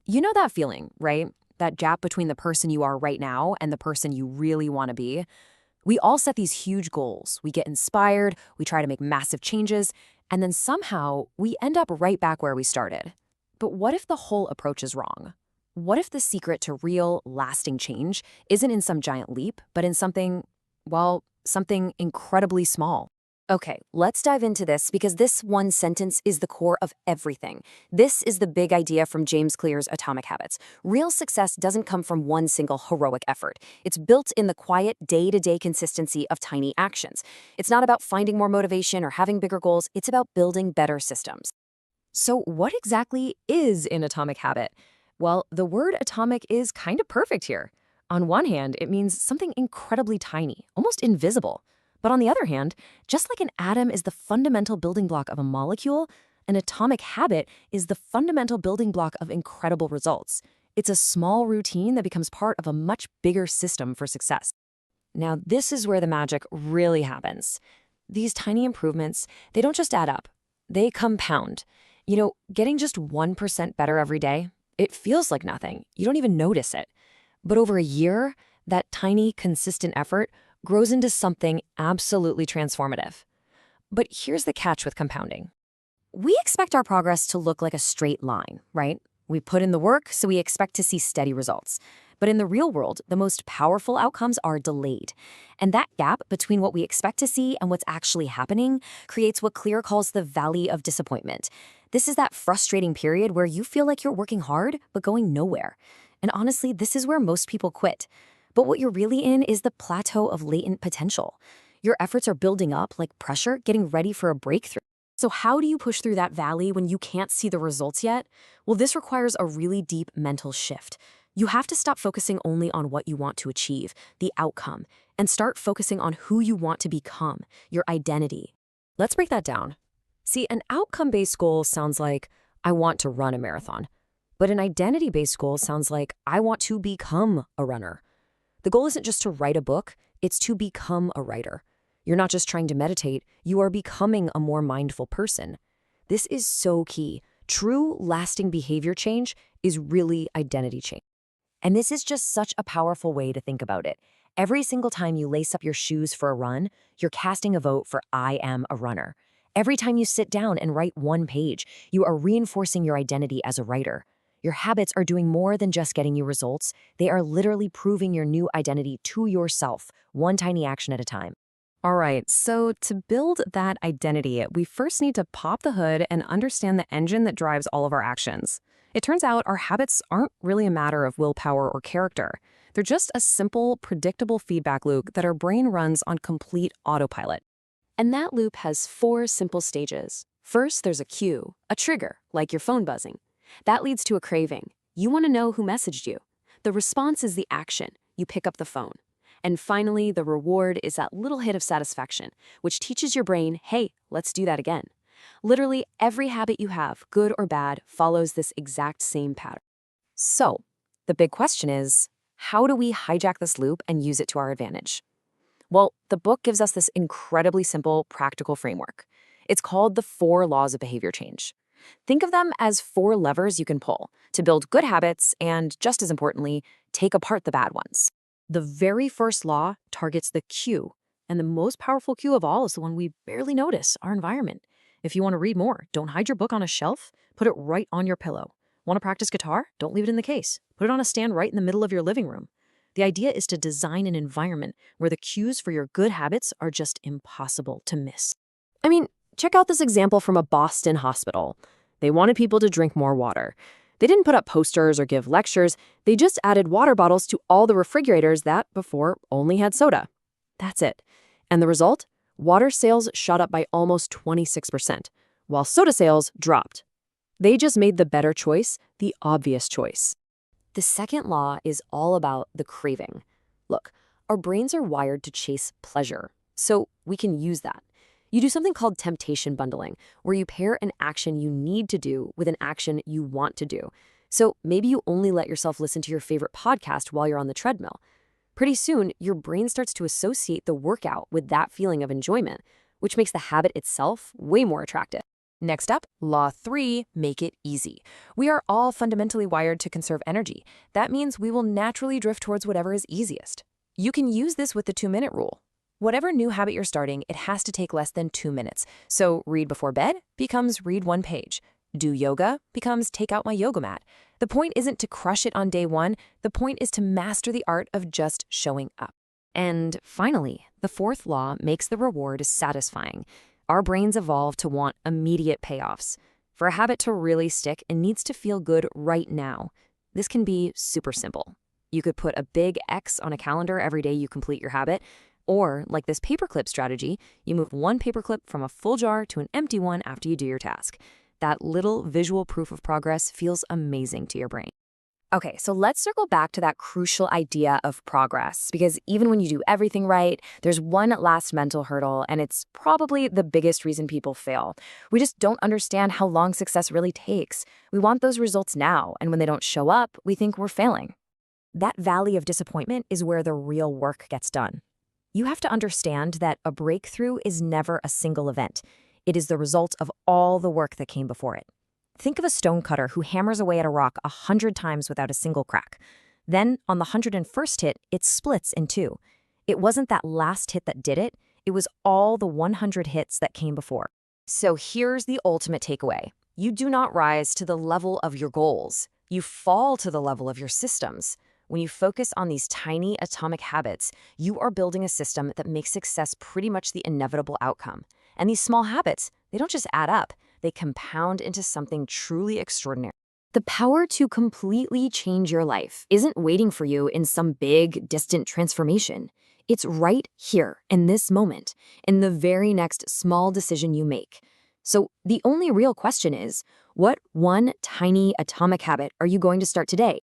You know that feeling, right? That gap between the person you are right now and the person you really want to be. We all set these huge goals. We get inspired, we try to make massive changes, and then somehow we end up right back where we started. But what if the whole approach is wrong? What if the secret to real, lasting change isn't in some giant leap, but in something, well, something incredibly small? Okay, let's dive into this because this one sentence is the core of everything. This is the big idea from James Clear's Atomic Habits. Real success doesn't come from one single heroic effort. It's built in the quiet, day-to-day consistency of tiny actions. It's not about finding more motivation or having bigger goals, it's about building better systems. So, what exactly is an atomic habit? Well, the word atomic is kind of perfect here. On one hand, it means something incredibly tiny, almost invisible. But on the other hand, just like an atom is the fundamental building block of a molecule, an atomic habit is the fundamental building block of incredible results. It's a small routine that becomes part of a much bigger system for success. Now, this is where the magic really happens. These tiny improvements, they don't just add up, they compound. Getting just 1% better every day, it feels like nothing. You don't even notice it. But over a year, that tiny, consistent effort grows into something absolutely transformative. But here's the catch with compounding. We expect our progress to look like a straight line, right? We put in the work, so we expect to see steady results. But in the real world, the most powerful outcomes are delayed. And that gap between what we expect to see and what's actually happening creates what Clear calls the valley of disappointment. This is that frustrating period where you feel like you're working hard, but going nowhere. And honestly, this is where most people quit. But what you're really in is the plateau of latent potential. Your efforts are building up like pressure, getting ready for a breakthrough. So how do you push through that valley when you can't see the results yet? Well, this requires a really deep mental shift. You have to stop focusing only on what you want to achieve, the outcome, and start focusing on who you want to become, your identity. Let's break that down. See, an outcome-based goal sounds like, I want to run a marathon. But an identity-based goal sounds like, I want to become a runner. The goal isn't just to write a book, it's to become a writer. You're not just trying to meditate, you are becoming a more mindful person. This is so key. True, lasting behavior change is really identity change. And this is just such a powerful way to think about it. Every single time you lace up your shoes for a run, you're casting a vote for I am a runner. Every time you sit down and write one page, you are reinforcing your identity as a writer. Your habits are doing more than just getting you results. They are literally proving your new identity to yourself, one tiny action at a time. All right, so to build that identity, we first need to pop the hood and understand the engine that drives all of our actions. It turns out our habits aren't really a matter of willpower or character. They're just a simple, predictable feedback loop that our brain runs on complete autopilot. And that loop has 4 simple stages. First, there's a cue, a trigger, like your phone buzzing. That leads to a craving. You want to know who messaged you. The response is the action. You pick up the phone. And finally, the reward is that little hit of satisfaction, which teaches your brain, hey, let's do that again. Literally, every habit you have, good or bad, follows this exact same pattern. So, the big question is, how do we hijack this loop and use it to our advantage? Well, the book gives us this incredibly simple, practical framework. It's called the 4 laws of behavior change. Think of them as 4 levers you can pull to build good habits and, just as importantly, take apart the bad ones. The very first law targets the cue, and the most powerful cue of all is the one we barely notice, our environment. If you want to read more, don't hide your book on a shelf, put it right on your pillow. Want to practice guitar? Don't leave it in the case. Put it on a stand right in the middle of your living room. The idea is to design an environment where the cues for your good habits are just impossible to miss. I mean, check out this example from a Boston hospital. They wanted people to drink more water. They didn't put up posters or give lectures. They just added water bottles to all the refrigerators that before only had soda. That's it. And the result? Water sales shot up by almost 26%, while soda sales dropped. They just made the better choice, the obvious choice. The second law is all about the craving. Look, our brains are wired to chase pleasure, so we can use that. You do something called temptation bundling, where you pair an action you need to do with an action you want to do. So maybe you only let yourself listen to your favorite podcast while you're on the treadmill. Pretty soon, your brain starts to associate the workout with that feeling of enjoyment, which makes the habit itself way more attractive. Next up, Law 3, make it easy. We are all fundamentally wired to conserve energy. That means we will naturally drift towards whatever is easiest. You can use this with the 2-minute rule. Whatever new habit you're starting, it has to take less than 2 minutes. So read before bed becomes read 1 page. Do yoga becomes take out my yoga mat. The point isn't to crush it on day 1. The point is to master the art of just showing up. And finally, the 4th law makes the reward satisfying. Our brains evolve to want immediate payoffs. For a habit to really stick, it needs to feel good right now. This can be super simple. You could put a big X on a calendar every day you complete your habit, or, like this paperclip strategy, you move 1 paperclip from a full jar to an empty one after you do your task. That little visual proof of progress feels amazing to your brain. Okay, so let's circle back to that crucial idea of progress, because even when you do everything right, there's one last mental hurdle, and it's probably the biggest reason people fail. We just don't understand how long success really takes. We want those results now, and when they don't show up, we think we're failing. That valley of disappointment is where the real work gets done. You have to understand that a breakthrough is never a single event. It is the result of all the work that came before it. Think of a stonecutter who hammers away at a rock 100 times without a single crack. Then, on the 101st hit, it splits in 2. It wasn't that last hit that did it. It was all the 100 hits that came before. So here's the ultimate takeaway. You do not rise to the level of your goals. You fall to the level of your systems. When you focus on these tiny atomic habits, you are building a system that makes success pretty much the inevitable outcome. And these small habits, they don't just add up. They compound into something truly extraordinary. The power to completely change your life isn't waiting for you in some big, distant transformation. It's right here, in this moment, in the very next small decision you make. So the only real question is, what one tiny atomic habit are you going to start today?